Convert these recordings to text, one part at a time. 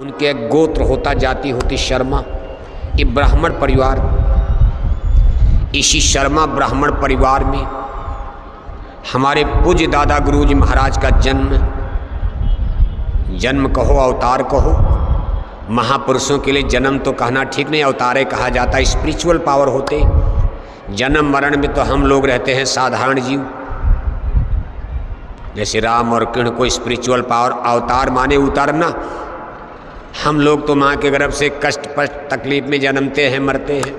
उनके एक गोत्र होता, जाति होती शर्मा। ये ब्राह्मण परिवार, इसी शर्मा ब्राह्मण परिवार में हमारे पूज्य दादा गुरुजी महाराज का जन्म कहो अवतार कहो, महापुरुषों के लिए जन्म तो कहना ठीक नहीं, अवतारे कहा जाता है। स्पिरिचुअल पावर होते, जन्म मरण में तो हम लोग रहते हैं साधारण जीव, जैसे राम और कृष्ण को स्पिरिचुअल पावर, अवतार माने उतरना। हम लोग तो माँ के गर्भ से कष्ट पष्ट तकलीफ में जन्मते हैं, मरते हैं।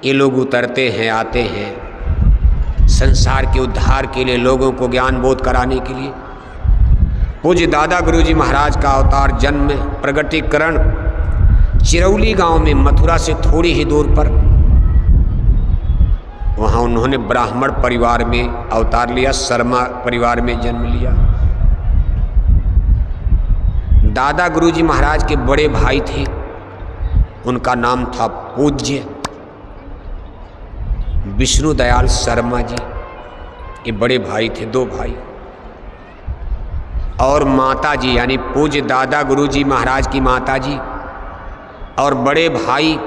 ये लोग उतरते हैं, आते हैं संसार के उद्धार के लिए, लोगों को ज्ञान बोध कराने के लिए। पूज्य दादा गुरुजी महाराज का अवतार जन्म प्रगटीकरण चिरौली गांव में, मथुरा से थोड़ी ही दूर पर, वहाँ उन्होंने ब्राह्मण परिवार में अवतार लिया, शर्मा परिवार में जन्म लिया। दादा गुरुजी महाराज के बड़े भाई थे, उनका नाम था पूज्य विष्णु दयाल शर्मा जी। ये बड़े भाई थे, दो भाई। और माता जी यानी पूज्य दादा गुरुजी महाराज की माता जी और बड़े भाई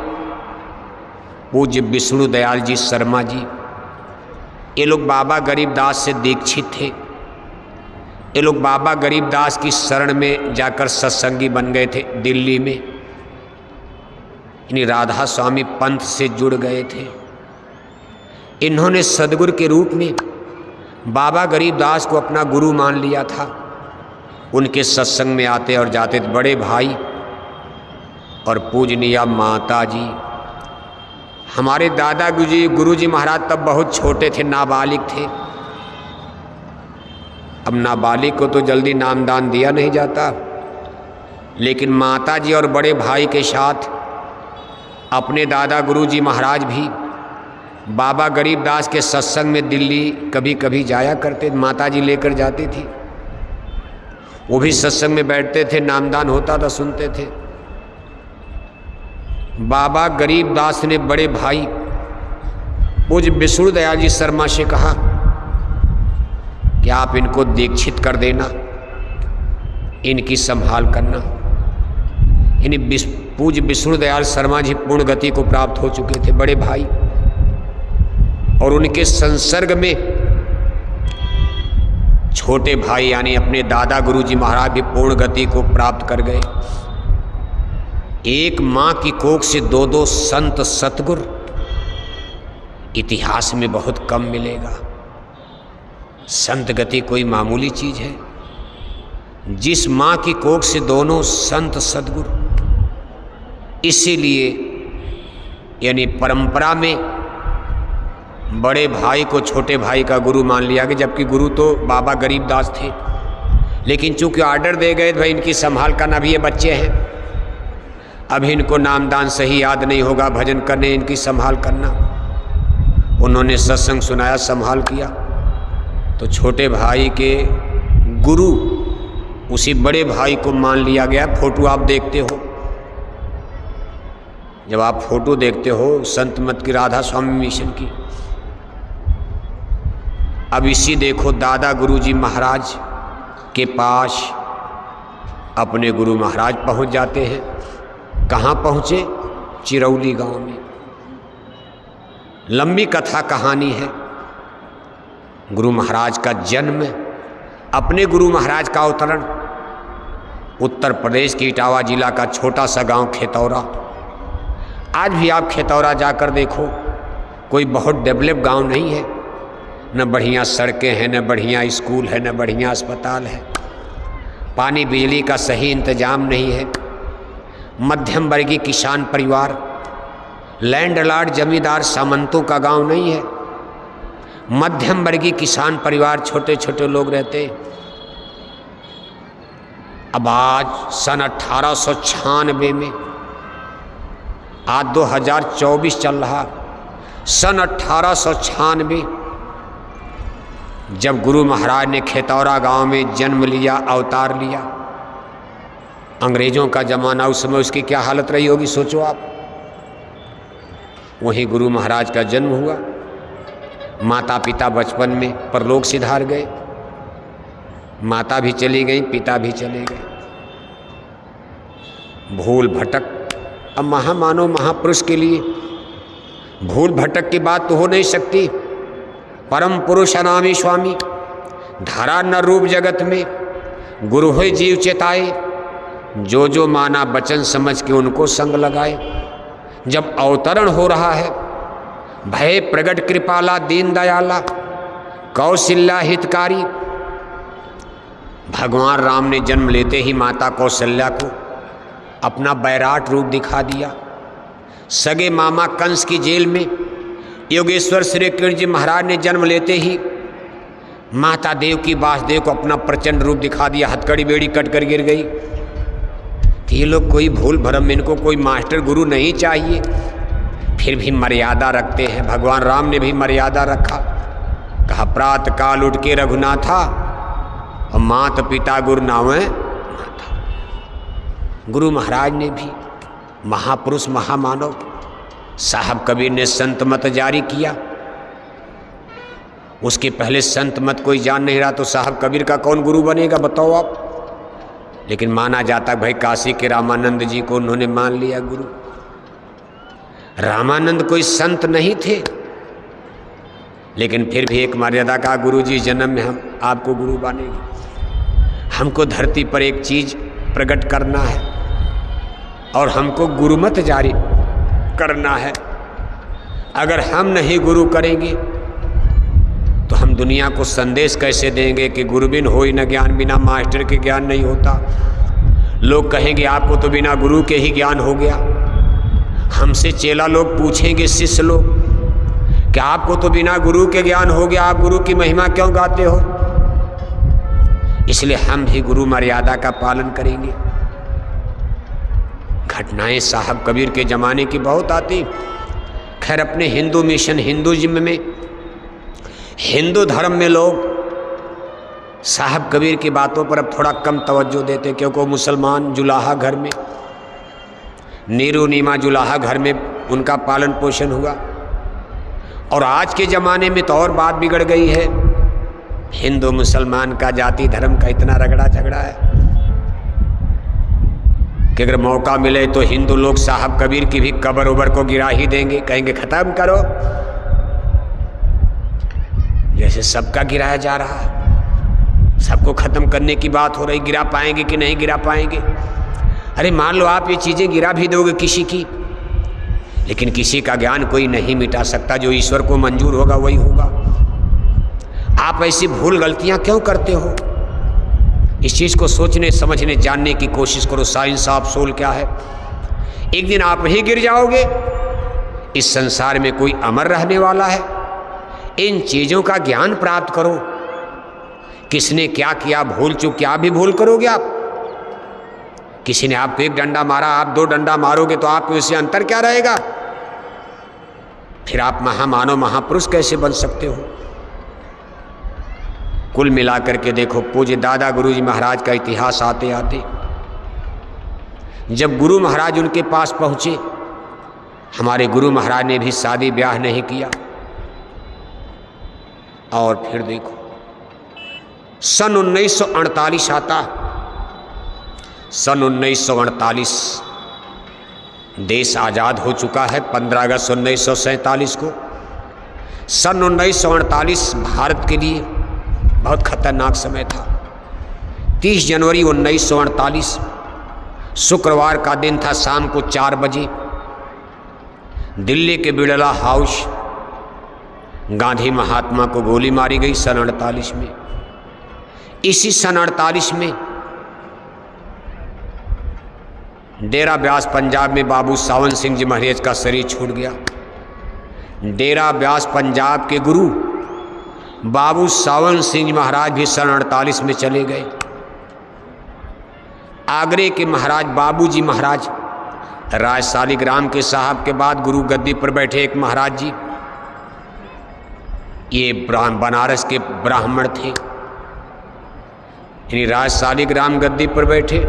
पूज्य विष्णु दयाल जी शर्मा जी, ये लोग बाबा गरीबदास से दीक्षित थे। ये लोग बाबा गरीबदास की शरण में जाकर सत्संगी बन गए थे दिल्ली में। इन्हीं राधा स्वामी पंथ से जुड़ गए थे। इन्होंने सदगुरु के रूप में बाबा गरीबदास को अपना गुरु मान लिया था। उनके सत्संग में आते और जाते थे बड़े भाई और पूजनीय माता जी। हमारे दादा गुरुजी महाराज तब बहुत छोटे थे, नाबालिग थे। अब नाबालिग को तो जल्दी नामदान दिया नहीं जाता, लेकिन माता जी और बड़े भाई के साथ अपने दादा गुरुजी महाराज भी बाबा गरीबदास के सत्संग में दिल्ली कभी कभी जाया करते। माता जी लेकर जाती थी, वो भी सत्संग में बैठते थे, नामदान होता था, सुनते थे। बाबा गरीबदास ने बड़े भाई पूज्य विष्णु दयाल जी शर्मा से कहा कि आप इनको दीक्षित कर देना, इनकी संभाल करना। इन्हीं पूज्य विष्णु दयाल शर्मा जी पूर्ण गति को प्राप्त हो चुके थे, बड़े भाई, और उनके संसर्ग में छोटे भाई यानी अपने दादा गुरुजी महाराज भी पूर्ण गति को प्राप्त कर गए। एक माँ की कोख से दो दो संत सतगुरु इतिहास में बहुत कम मिलेगा। संत गति कोई मामूली चीज है। जिस माँ की कोख से दोनों संत सतगुरु, इसीलिए यानी परंपरा में बड़े भाई को छोटे भाई का गुरु मान लिया गया, जबकि गुरु तो बाबा गरीबदास थे। लेकिन चूंकि ऑर्डर दे गए भाई इनकी संभाल करना, भी ये बच्चे हैं, अभी इनको नामदान सही याद नहीं होगा, भजन करने, इनकी संभाल करना। उन्होंने सत्संग सुनाया, संभाल किया, तो छोटे भाई के गुरु उसी बड़े भाई को मान लिया गया। फोटो आप देखते हो, जब आप फोटो देखते हो संत मत की, राधा स्वामी मिशन की, अब इसी देखो दादा गुरुजी महाराज के पास अपने गुरु महाराज पहुंच जाते हैं। कहाँ पहुँचे? चिरौली गांव में। लंबी कथा कहानी है। गुरु महाराज का जन्म, अपने गुरु महाराज का अवतरण, उत्तर प्रदेश के इटावा जिला का छोटा सा गांव खेतौरा। आज भी आप खेतौरा जाकर देखो, कोई बहुत डेवलप गांव नहीं है, न बढ़िया सड़कें हैं, न बढ़िया स्कूल है, न बढ़िया अस्पताल है, पानी बिजली का सही इंतजाम नहीं है। मध्यम वर्गीय किसान परिवार, लैंडलॉर्ड जमींदार सामंतों का गांव नहीं है। मध्यम वर्गीय किसान परिवार, छोटे छोटे लोग रहते। अब आज सन 1896 में, आज 2024 चल रहा, सन 1896 जब गुरु महाराज ने खेतौरा गांव में जन्म लिया, अवतार लिया, अंग्रेजों का जमाना, उस समय उसकी क्या हालत रही होगी सोचो आप। वहीं गुरु महाराज का जन्म हुआ। माता पिता बचपन में परलोक सिधार गए, माता भी चली गई, पिता भी चले गए। भूल भटक। अब महामानव महापुरुष के लिए भूल भटक की बात तो हो नहीं सकती। परम पुरुष अनामी स्वामी, धारा न रूप जगत में, गुरु होय जीव चेताए, जो जो माना बचन समझ के उनको संग लगाए। जब अवतरण हो रहा है, भय प्रगट कृपाला दीन दयाला कौशल्या हितकारी। भगवान राम ने जन्म लेते ही माता कौशल्या को अपना बैराट रूप दिखा दिया। सगे मामा कंस की जेल में योगेश्वर श्री कृष्ण जी महाराज ने जन्म लेते ही माता देव की वासुदेव को अपना प्रचंड रूप दिखा दिया। हथकड़ी बेड़ी कट कर गिर गई। तो ये लोग कोई भूल भरम, इनको कोई मास्टर गुरु नहीं चाहिए, फिर भी मर्यादा रखते हैं। भगवान राम ने भी मर्यादा रखा। कहा प्रातः काल उठ के रघुनाथा और मात पिता गुरु नावे माता। गुरु महाराज ने भी, महापुरुष महामानव साहब कबीर ने संत मत जारी किया। उसके पहले संत मत कोई जान नहीं रहा तो साहब कबीर का कौन गुरु बनेगा बताओ आप। लेकिन माना जाता भाई काशी के रामानंद जी को उन्होंने मान लिया गुरु। रामानंद कोई संत नहीं थे, लेकिन फिर भी एक मर्यादा का गुरु जी जन्म में हम आपको गुरु बनेंगे। हमको धरती पर एक चीज प्रकट करना है और हमको गुरुमत जारी करना है। अगर हम नहीं गुरु करेंगे तो हम दुनिया को संदेश कैसे देंगे कि गुरु बिन होई न ज्ञान, बिना मास्टर के ज्ञान नहीं होता। लोग कहेंगे आपको तो बिना गुरु के ही ज्ञान हो गया। हमसे चेला लोग पूछेंगे, शिष्य लोग, कि आपको तो बिना गुरु के ज्ञान हो गया, आप गुरु की महिमा क्यों गाते हो? इसलिए हम भी गुरु मर्यादा का पालन करेंगे। घटनाएं साहब कबीर के जमाने की बहुत आती। खैर अपने हिंदू मिशन हिंदुइज्म में, हिंदू धर्म में लोग साहब कबीर की बातों पर अब थोड़ा कम तवज्जो देते, क्योंकि मुसलमान जुलाहा घर में, नीरू नीमा जुलाहा घर में उनका पालन पोषण हुआ। और आज के ज़माने में तो और बात बिगड़ गई है। हिंदू मुसलमान का जाति धर्म का इतना रगड़ा झगड़ा है कि अगर मौका मिले तो हिंदू लोग साहब कबीर की भी कब्र उबर को गिरा ही देंगे। कहेंगे खत्म करो, जैसे सबका गिराया जा रहा है, सबको खत्म करने की बात हो रही। गिरा पाएंगे कि नहीं गिरा पाएंगे? अरे मान लो आप ये चीज़ें गिरा भी दोगे किसी की, लेकिन किसी का ज्ञान कोई नहीं मिटा सकता। जो ईश्वर को मंजूर होगा वही होगा। आप ऐसी भूल गलतियां क्यों करते हो? इस चीज़ को सोचने समझने जानने की कोशिश करो। साइंस ऑफ सोल क्या है? एक दिन आप ही गिर जाओगे। इस संसार में कोई अमर रहने वाला है? इन चीज़ों का ज्ञान प्राप्त करो। किसने क्या किया, भूल चूक क्या भी भूल करोगे आप। किसी ने आपको एक डंडा मारा, आप दो डंडा मारोगे तो आपको इससे अंतर क्या रहेगा? फिर आप महामानव महापुरुष कैसे बन सकते हो? कुल मिलाकर के देखो, पूज्य दादा गुरुजी महाराज का इतिहास आते आते जब गुरु महाराज उनके पास पहुंचे, हमारे गुरु महाराज ने भी शादी ब्याह नहीं किया। और फिर देखो सन 1948 आता। सन 1948 देश आज़ाद हो चुका है 15 अगस्त 1947 को। सन 1948 भारत के लिए बहुत खतरनाक समय था। 30 जनवरी 1948 शुक्रवार का दिन था। शाम को 4 बजे दिल्ली के बिड़ला हाउस गांधी महात्मा को गोली मारी गई सन 48 में। इसी सन 48 में डेरा ब्यास पंजाब में बाबू सावन सिंह जी महाराज का शरीर छूट गया। डेरा ब्यास पंजाब के गुरु बाबू सावन सिंह जी महाराज भी सन 48 में चले गए। आगरे के महाराज बाबू जी महाराज, राज शालिग्राम के साहब के बाद गुरु गद्दी पर बैठे एक महाराज जी, ये बनारस के ब्राह्मण थे। यानी राज शालिग्राम गद्दी पर बैठे।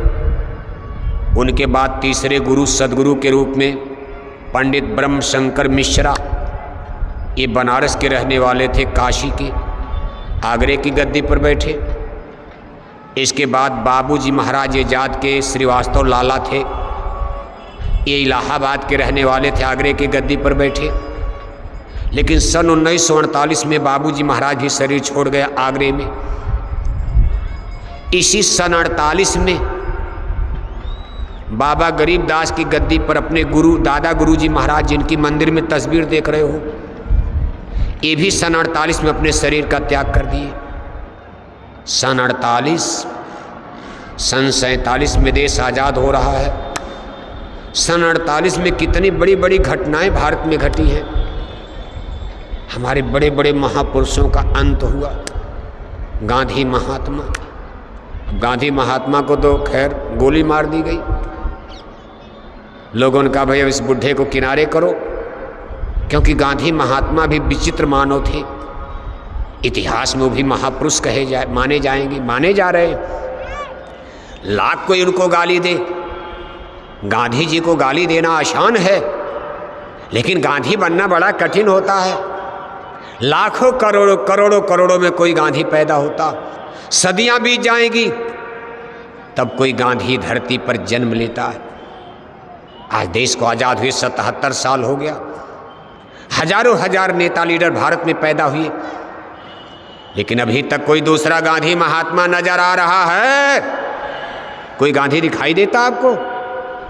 उनके बाद तीसरे गुरु सदगुरु के रूप में पंडित ब्रह्म शंकर मिश्रा, ये बनारस के रहने वाले थे, काशी के, आगरे की गद्दी पर बैठे। इसके बाद बाबूजी महाराज ये जात के श्रीवास्तव लाला थे, ये इलाहाबाद के रहने वाले थे, आगरे की गद्दी पर बैठे। लेकिन सन 1948 में बाबूजी महाराज भी शरीर छोड़ गए आगरे में। इसी सन 48 में बाबा गरीबदास की गद्दी पर अपने गुरु दादा गुरुजी महाराज, जिनकी मंदिर में तस्वीर देख रहे हो, ये भी सन 48 में अपने शरीर का त्याग कर दिए। सन 48, सन 47 में देश आज़ाद हो रहा है। सन 48 में कितनी बड़ी बड़ी घटनाएं भारत में घटी हैं। हमारे बड़े बड़े महापुरुषों का अंत हुआ। गांधी महात्मा, गांधी महात्मा को तो खैर गोली मार दी गई। लोगों ने कहा भैया इस बुढ़े को किनारे करो, क्योंकि गांधी महात्मा भी विचित्र मानव थे। इतिहास में वो भी महापुरुष कहे माने जाएंगे, माने जा रहे। लाख कोई उनको गाली दे, गांधी जी को गाली देना आसान है, लेकिन गांधी बनना बड़ा कठिन होता है। लाखों करोड़ों करोड़ों करोड़ों में कोई गांधी पैदा होता, सदियां बीत जाएंगी तब कोई गांधी धरती पर जन्म लेता है। आज देश को आज़ाद हुए 77 साल हो गया। हजारों हजार नेता लीडर भारत में पैदा हुए, लेकिन अभी तक कोई दूसरा गांधी महात्मा नजर आ रहा है? कोई गांधी दिखाई देता आपको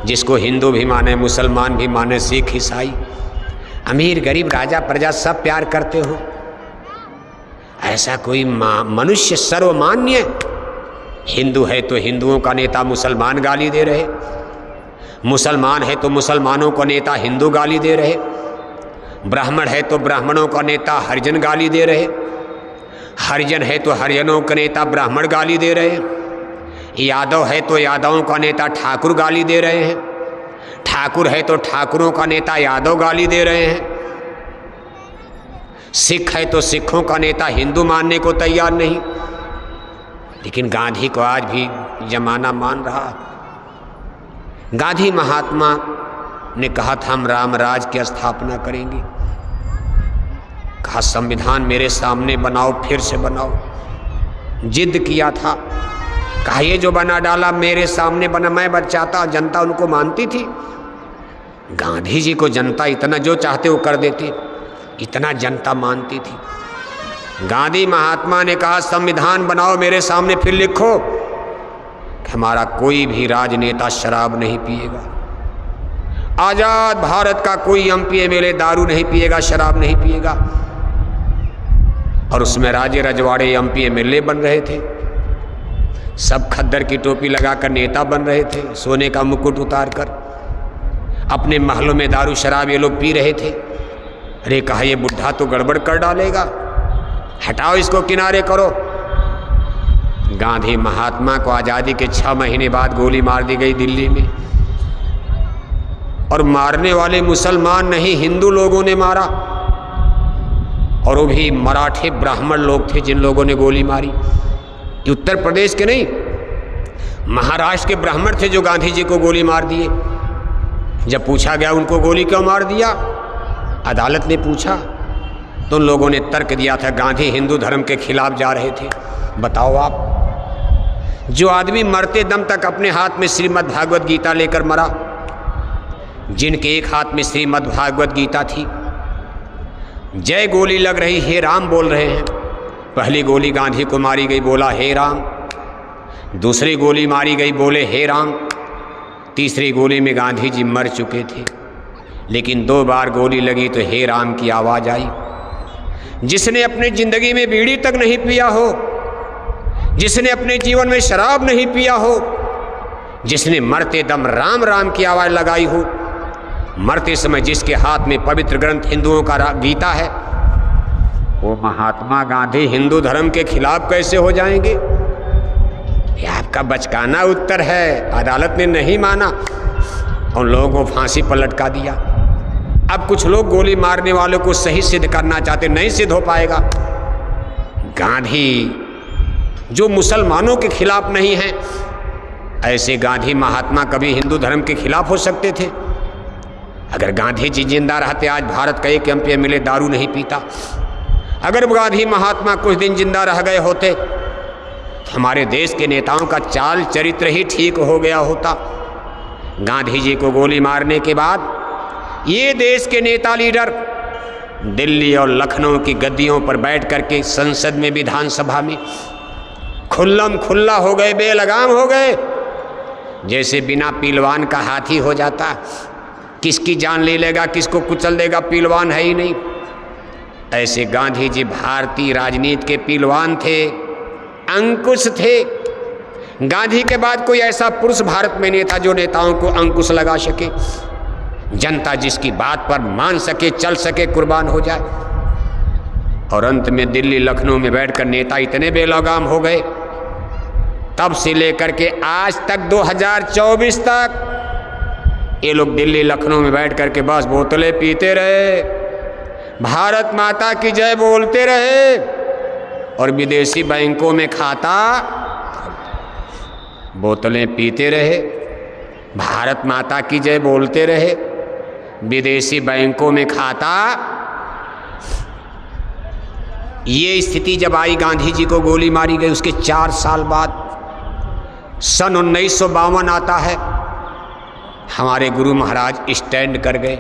जिसको हिंदू भी माने, मुसलमान भी माने, सिख ईसाई, अमीर गरीब राजा प्रजा सब प्यार करते हो? ऐसा कोई मनुष्य सर्वमान्य? हिंदू है तो हिंदुओं का नेता मुसलमान गाली दे रहे, मुसलमान है तो मुसलमानों का नेता हिंदू गाली दे रहे, ब्राह्मण है तो ब्राह्मणों का नेता हरिजन गाली दे रहे, हरिजन है तो हरिजनों का नेता ब्राह्मण गाली दे रहे, यादव है तो यादवों का नेता ठाकुर गाली दे रहे हैं, ठाकुर है तो ठाकुरों का नेता यादव गाली दे रहे हैं, सिख है तो सिखों का नेता हिंदू मानने को तैयार नहीं। लेकिन गांधी को आज भी जमाना मान रहा। गांधी महात्मा ने कहा था हम राम राज की स्थापना करेंगे। कहा संविधान मेरे सामने बनाओ, फिर से बनाओ। जिद किया था, कहा ये जो बना डाला मेरे सामने बना, मैं बचाता, जनता उनको मानती थी। गांधी जी को जनता इतना जो चाहते वो कर देते, इतना जनता मानती थी। गांधी महात्मा ने कहा संविधान बनाओ मेरे सामने, फिर लिखो हमारा कोई भी राजनेता शराब नहीं पिएगा, आजाद भारत का कोई एमपी एमएलए दारू नहीं पिएगा, शराब नहीं पिएगा। और उसमें राजे रजवाड़े एमपी एमएलए बन रहे थे, सब खद्दर की टोपी लगाकर नेता बन रहे थे, सोने का मुकुट उतारकर अपने महलों में दारू शराब ये लोग पी रहे थे। अरे कहा ये बुढ़ा तो गड़बड़ कर डालेगा, हटाओ इसको, किनारे करो। गांधी महात्मा को आज़ादी के 6 महीने बाद गोली मार दी गई दिल्ली में, और मारने वाले मुसलमान नहीं हिंदू लोगों ने मारा, और वो भी मराठे ब्राह्मण लोग थे जिन लोगों ने गोली मारी। ये उत्तर प्रदेश के नहीं, महाराष्ट्र के ब्राह्मण थे जो गांधी जी को गोली मार दिए। जब पूछा गया उनको गोली क्यों मार दिया, अदालत ने पूछा तो उन लोगों ने तर्क दिया था गांधी हिंदू धर्म के खिलाफ जा रहे थे। बताओ आप, जो आदमी मरते दम तक अपने हाथ में श्रीमद् भागवत गीता लेकर मरा, जिनके एक हाथ में श्रीमद् भागवत गीता थी, जय गोली लग रही हे राम बोल रहे हैं। पहली गोली गांधी को मारी गई, बोला हे राम, दूसरी गोली मारी गई, बोले हे राम, तीसरी गोली में गांधी जी मर चुके थे, लेकिन 2 बार गोली लगी तो हे राम की आवाज़ आई। जिसने अपने ज़िंदगी में बीड़ी तक नहीं पिया हो, जिसने अपने जीवन में शराब नहीं पिया हो, जिसने मरते दम राम राम की आवाज़ लगाई हो, मरते समय जिसके हाथ में पवित्र ग्रंथ हिंदुओं का गीता है, वो महात्मा गांधी हिंदू धर्म के खिलाफ कैसे हो जाएंगे? ये आपका बचकाना उत्तर है। अदालत ने नहीं माना, उन लोगों को फांसी पर लटका दिया। अब कुछ लोग गोली मारने वालों को सही सिद्ध करना चाहते, नहीं सिद्ध हो पाएगा। गांधी जो मुसलमानों के खिलाफ नहीं है, ऐसे गांधी महात्मा कभी हिंदू धर्म के खिलाफ हो सकते थे? अगर गांधी जी जिंदा रहते आज भारत का एक एमपी एमएलए दारू नहीं पीता। अगर गांधी महात्मा कुछ दिन जिंदा रह गए होते तो हमारे देश के नेताओं का चाल चरित्र ही ठीक हो गया होता। गांधी जी को गोली मारने के बाद ये देश के नेता लीडर दिल्ली और लखनऊ की गद्दियों पर बैठ करके संसद में, विधानसभा में खुल्लम खुल्ला हो गए, बेलगाम हो गए, जैसे बिना पीलवान का हाथी हो जाता। किसकी जान ले लेगा, किसको कुचल देगा, पीलवान है ही नहीं। ऐसे गांधी जी भारतीय राजनीति के पीलवान थे, अंकुश थे। गांधी के बाद कोई ऐसा पुरुष भारत में नहीं था जो नेताओं को अंकुश लगा सके, जनता जिसकी बात पर मान सके, चल सके, कुर्बान हो जाए। और अंत में दिल्ली लखनऊ में बैठकर नेता इतने बेलगाम हो गए, तब से लेकर के आज तक 2024 तक ये लोग दिल्ली लखनऊ में बैठ करके बस बोतलें पीते रहे, भारत माता की जय बोलते रहे और विदेशी बैंकों में खाता, बोतलें पीते रहे, भारत माता की जय बोलते रहे, विदेशी बैंकों में खाता। ये स्थिति जब आई, गांधी जी को गोली मारी गई, उसके 4 साल बाद सन 1952 आता है, हमारे गुरु महाराज स्टैंड कर गए।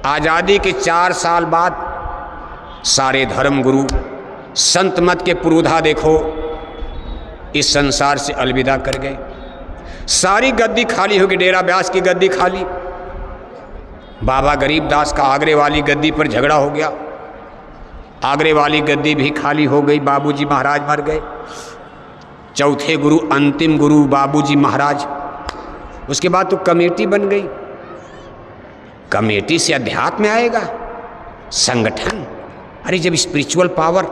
आज़ादी के 4 साल बाद सारे धर्म गुरु, संत मत के पुरोधा देखो इस संसार से अलविदा कर गए। सारी गद्दी खाली हो गई, डेरा व्यास की गद्दी खाली, बाबा गरीबदास का आगरे वाली गद्दी पर झगड़ा हो गया, आगरे वाली गद्दी भी खाली हो गई, बाबूजी महाराज मर गए। चौथे गुरु, अंतिम गुरु बाबूजी महाराज। उसके बाद तो कमेटी बन गई। कमेटी से अध्यात्म आएगा, संगठन। अरे जब स्पिरिचुअल पावर,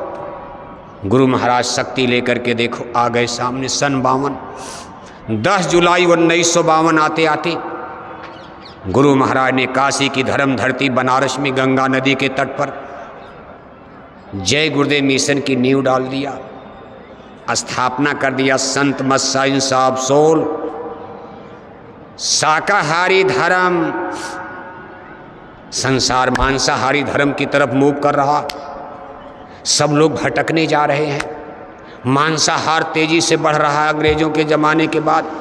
गुरु महाराज शक्ति लेकर के देखो आ गए सामने। सन 52, 10 जुलाई 1952 आते आते गुरु महाराज ने काशी की धर्म धरती बनारस में गंगा नदी के तट पर जय गुरुदेव मिशन की नींव डाल दिया, स्थापना कर दिया संत मत साइंस ऑफ सोल। शाकाहारी धर्म, संसार मांसाहारी धर्म की तरफ मूव कर रहा, सब लोग भटकने जा रहे हैं। मांसाहार तेजी से बढ़ रहा है अंग्रेजों के ज़माने के बाद।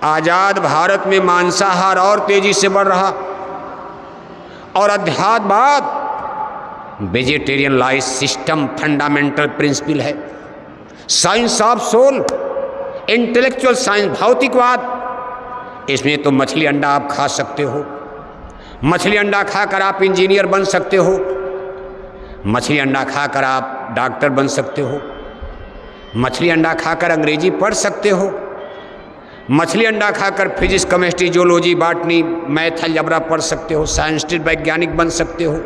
आज़ाद भारत में मांसाहार और तेजी से बढ़ रहा, और अध्यात्मवाद, vegetarian life system fundamental principle है। Science of soul, intellectual science, भौतिकवाद, इसमें तो मछली अंडा आप खा सकते हो, मछली अंडा खाकर आप इंजीनियर बन सकते हो, मछली अंडा खाकर आप डॉक्टर बन सकते हो, मछली अंडा खाकर अंग्रेजी पढ़ सकते हो, मछली अंडा खाकर physics, chemistry, geology, botany, math, algebra पढ़ सकते हो, साइंटिस्ट, वैज्ञानिक बन सकते हो।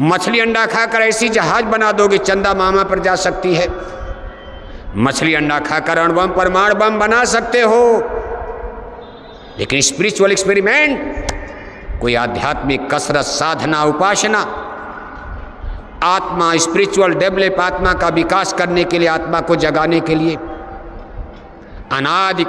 मछली अंडा खाकर ऐसी जहाज बना दोगे चंदा मामा पर जा सकती है। मछली अंडा खाकर अणु बम, परमाणु बम बना सकते हो। लेकिन स्पिरिचुअल एक्सपेरिमेंट, कोई आध्यात्मिक कसरत, साधना, उपासना, आत्मा, स्पिरिचुअल डेवलप, आत्मा का विकास करने के लिए, आत्मा को जगाने के लिए अनादि